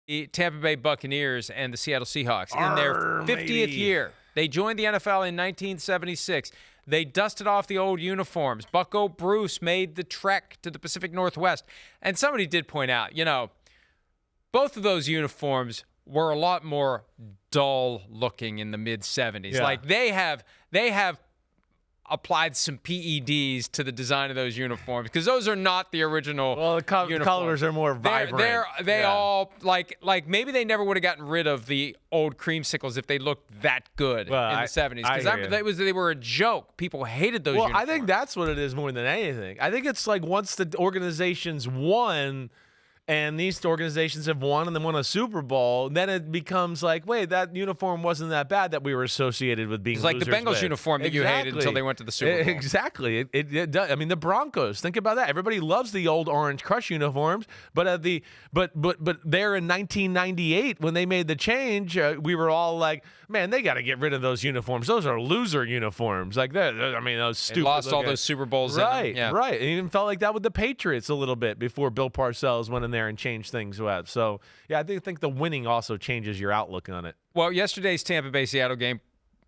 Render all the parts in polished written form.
the Tampa Bay Buccaneers and the Seattle Seahawks in their 50th year. They joined the NFL in 1976. They dusted off the old uniforms. Bucko Bruce made the trek to the Pacific Northwest. And somebody did point out, both of those uniforms were a lot more dull looking in the mid-'70s. Yeah. Like they have applied some PEDs to the design of those uniforms because those are not the original. Well, the colors are more vibrant. They all like maybe they never would have gotten rid of the old creamsicles if they looked that good in the 70s because they were a joke. People hated those uniforms. I think that's what it is more than anything. I think it's like once the organizations won. And these organizations have won and then won a Super Bowl, then it becomes like, wait, that uniform wasn't that bad that we were associated with being losers. It's like the Bengals uniform that you hated until they went to the Super Bowl. Exactly. It does. I mean, the Broncos, think about that. Everybody loves the old Orange Crush uniforms, but there in 1998 when they made the change, we were all like, man, they got to get rid of those uniforms. Those are loser uniforms. Like that. I mean, those stupid. They lost all those Super Bowls. Right, Yeah. right. It even felt like that with the Patriots a little bit before Bill Parcells went in there and changed things up. So, yeah, I think the winning also changes your outlook on it. Well, yesterday's Tampa Bay-Seattle game,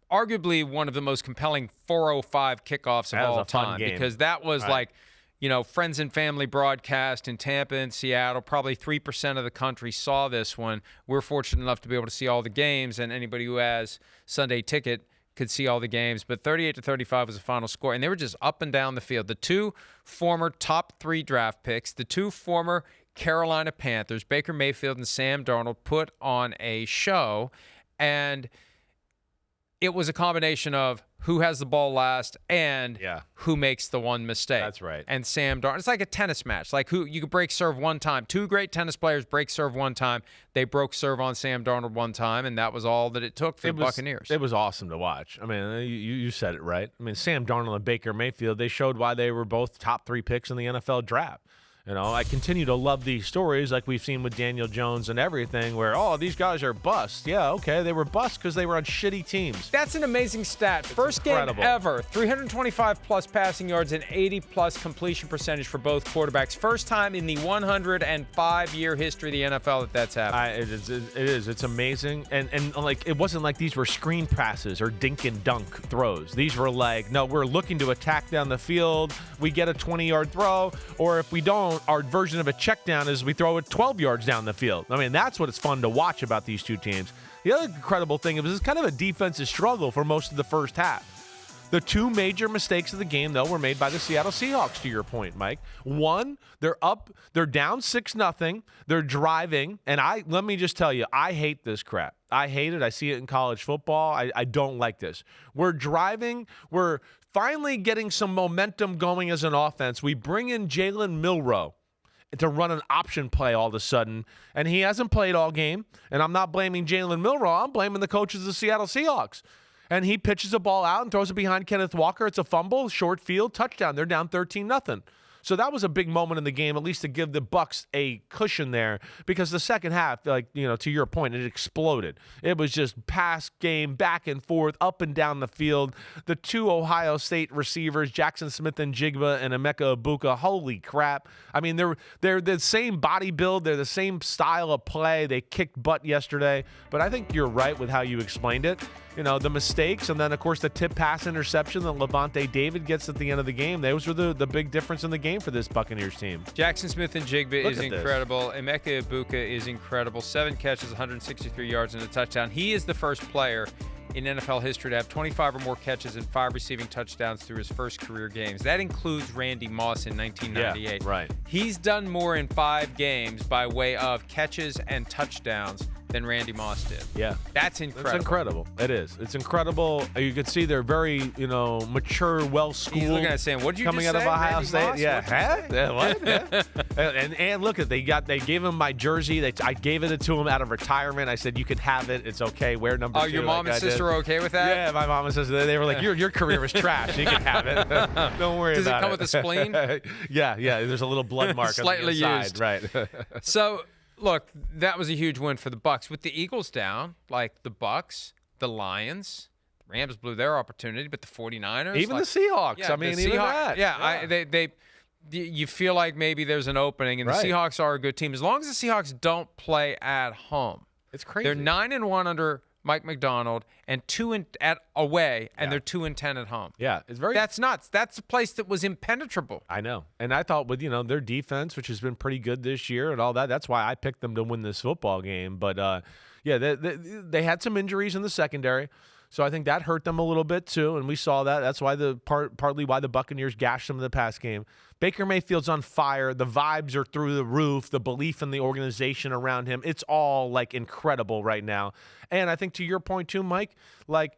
arguably one of the most compelling 4:05 kickoffs of all time because that was friends and family broadcast in Tampa and Seattle. Probably 3% of the country saw this one. We're fortunate enough to be able to see all the games, and anybody who has Sunday ticket could see all the games. But 38-35 was the final score, and they were just up and down the field. The two former top 3 draft picks, the two former Carolina Panthers, Baker Mayfield and Sam Darnold, put on a show, and it was a combination of who has the ball last and who makes the one mistake. That's right. And Sam Darnold, it's like a tennis match. Like who you could break serve one time. Two great tennis players break serve one time. They broke serve on Sam Darnold one time, and that was all that it took for the Buccaneers. It was awesome to watch. I mean, you said it right. I mean, Sam Darnold and Baker Mayfield, they showed why they were both top 3 picks in the NFL draft. I continue to love these stories like we've seen with Daniel Jones and everything where, these guys are busts. Yeah, okay, they were busts because they were on shitty teams. That's an amazing stat. First game ever, 325-plus passing yards and 80-plus completion percentage for both quarterbacks. First time in the 105-year history of the NFL that's happened. It is. It's amazing. And like, it wasn't like these were screen passes or dink and dunk throws. These were like, no, we're looking to attack down the field. We get a 20-yard throw, or if we don't, our version of a check down is we throw it 12 yards down the field. I mean, that's what it's fun to watch about these two teams. The other incredible thing is it's kind of a defensive struggle for most of the first half. The two major mistakes of the game, though, were made by the Seattle Seahawks, to your point, Mike. One, they're down 6-0, they're driving, and let me just tell you, I hate this crap. I hate it. I see it in college football. I don't like this. We're driving, we're finally getting some momentum going as an offense. We bring in Jalen Milroe to run an option play all of a sudden, and he hasn't played all game. And I'm not blaming Jalen Milroe. I'm blaming the coaches of the Seattle Seahawks. And he pitches a ball out and throws it behind Kenneth Walker. It's a fumble, short field, touchdown. They're down 13-0. So that was a big moment in the game, at least to give the Bucs a cushion there, because the second half, to your point, it exploded. It was just pass game, back and forth, up and down the field. The two Ohio State receivers, Jackson Smith-Njigba and Emeka Egbuka, holy crap. I mean, they're the same body build. They're the same style of play. They kicked butt yesterday. But I think you're right with how you explained it. The mistakes, and then, of course, the tip pass interception that Levante David gets at the end of the game. Those were the big difference in the game for this Buccaneers team. Jackson Smith-Njigba is incredible. Emeka Egbuka is incredible. 7 catches, 163 yards, and a touchdown. He is the first player in NFL history to have 25 or more catches and 5 receiving touchdowns through his first career games. That includes Randy Moss in 1998. Yeah, right. He's done more in 5 games by way of catches and touchdowns than Randy Moss did. Yeah. That's incredible. It's incredible. It is. It's incredible. You can see they're very, mature, well-schooled. He's looking at it saying, what did you coming just out say? of Ohio Randy State. Moss? Yeah. What? and look, they gave him my jersey. I gave it to him out of retirement. I said, you can have it. It's okay. Wear number 2. Oh, your mom and sister were okay with that? Yeah, my mom and sister. They were like, your career was trash. You can have it. Don't worry about it. Does it come with a spleen? Yeah. There's a little blood mark Slightly on the inside. used. Right. So, look, that was a huge win for the Bucs. With the Eagles down, like the Bucs, the Lions, the Rams blew their opportunity, but the 49ers. Even the Seahawks. Yeah, even Seahawks, that. Yeah. you feel like maybe there's an opening, and the Seahawks are a good team. As long as the Seahawks don't play at home. It's crazy. They're 9-1 under Mike McDonald and 2 at away, and they're 2-10 at home. Yeah, it's very. That's nuts. That's a place that was impenetrable. I know, and I thought with their defense, which has been pretty good this year, and all that. That's why I picked them to win this football game. But they had some injuries in the secondary, so I think that hurt them a little bit too, and we saw that. That's why partly why the Buccaneers gashed them in the past game. Baker Mayfield's on fire. The vibes are through the roof. The belief in the organization around him, it's all like incredible right now. And I think to your point too, Mike, like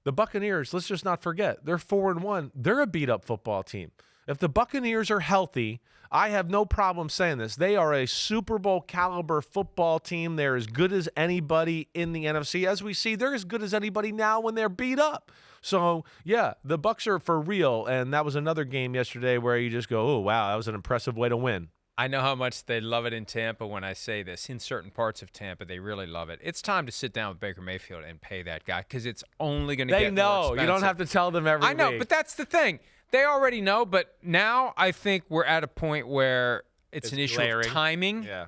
the Buccaneers, let's just not forget, they're 4-1. They're a beat-up football team. If the Buccaneers are healthy, I have no problem saying this. They are a Super Bowl caliber football team. They're as good as anybody in the NFC. As we see, they're as good as anybody now when they're beat up. So, yeah, the Bucs are for real, and that was another game yesterday where you just go, oh, wow, that was an impressive way to win. I know how much they love it in Tampa when I say this. In certain parts of Tampa, they really love it. It's time to sit down with Baker Mayfield and pay that guy because it's only going to get more expensive. They know. You don't have to tell them every week. I know, but that's the thing. They already know, but now I think we're at a point where it's an issue of timing. Yeah.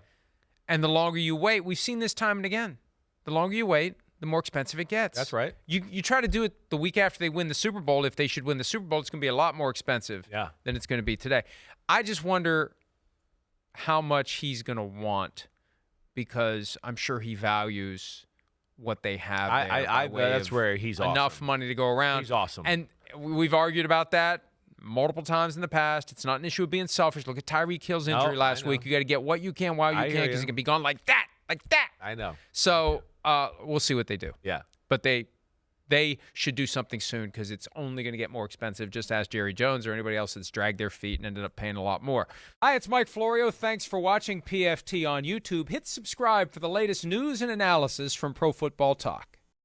And the longer you wait, we've seen this time and again. The longer you wait, the more expensive it gets. That's right. You try to do it the week after they win the Super Bowl. If they should win the Super Bowl, it's going to be a lot more expensive than it's going to be today. I just wonder how much he's going to want because I'm sure he values what they have there. That's where he's awesome. Enough money to go around. He's awesome. And we've argued about that multiple times in the past. It's not an issue of being selfish. Look at Tyreek Hill's injury last week. You got to get what you can while you can because it can be gone like that. I know. So we'll see what they do. Yeah. But they should do something soon because it's only going to get more expensive. Just ask Jerry Jones or anybody else that's dragged their feet and ended up paying a lot more. Hi, it's Mike Florio. Thanks for watching PFT on YouTube. Hit subscribe for the latest news and analysis from Pro Football Talk.